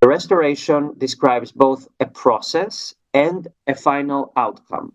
Restoration describes both a process and a final outcome.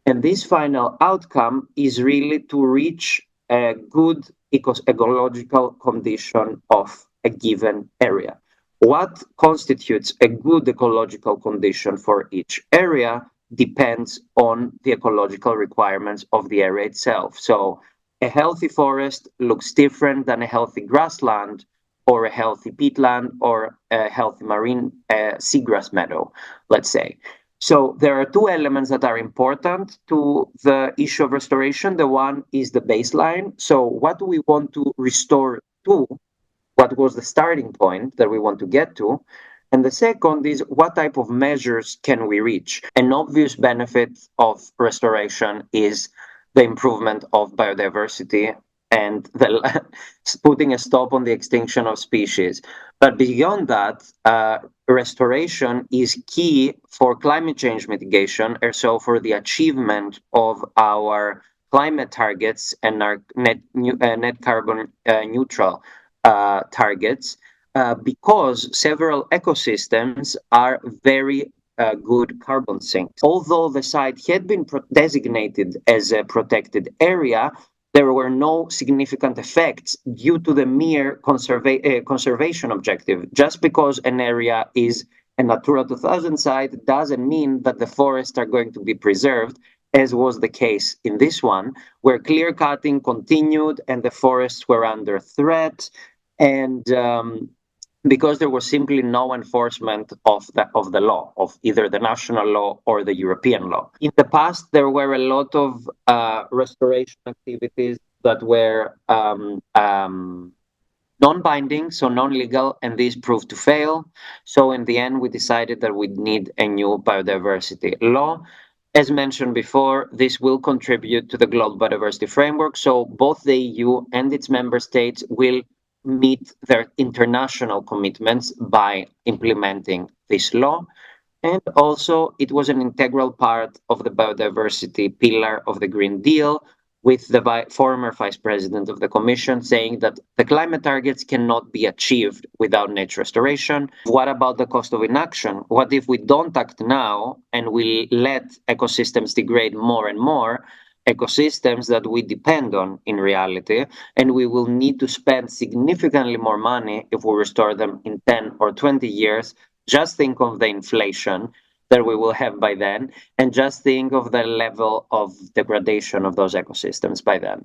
And this final outcome is really to reach a good ecological condition of a given area. What constitutes a good ecological condition for each area depends on the ecological requirements of the area itself. So a healthy forest looks different than a healthy grassland, or a healthy peatland, or a healthy marine seagrass meadow, let's say. So there are two elements that are important to the issue of restoration. The one is the baseline. So what do we want to restore to? What was the starting point that we want to get to? And the second is, what type of measures can we reach? An obvious benefit of restoration is the improvement of biodiversity and putting a stop on the extinction of species. But beyond that, restoration is key for climate change mitigation, or so for the achievement of our climate targets and our net carbon neutral targets, because several ecosystems are very good carbon sinks. Although the site had been designated as a protected area, there were no significant effects due to the mere conservation objective. Just because an area is a Natura 2000 site doesn't mean that the forests are going to be preserved, as was the case in this one, where clear cutting continued and the forests were under threat, and because there was simply no enforcement of the law, of either the national law or the European law. In the past, there were a lot of restoration activities that were non-binding, so non-legal, and these proved to fail. So in the end, we decided that we'd need a new biodiversity law. As mentioned before, this will contribute to the Global Biodiversity Framework, so both the EU and its member states will meet their international commitments by implementing this law. And also, it was an integral part of the biodiversity pillar of the Green Deal, with the former Vice President of the Commission saying that the climate targets cannot be achieved without nature restoration. What about the cost of inaction? What if we don't act now and we let ecosystems degrade more and more? Ecosystems that we depend on in reality, and we will need to spend significantly more money if we restore them in 10 or 20 years. Just think of the inflation that we will have by then, and just think of the level of degradation of those ecosystems by then.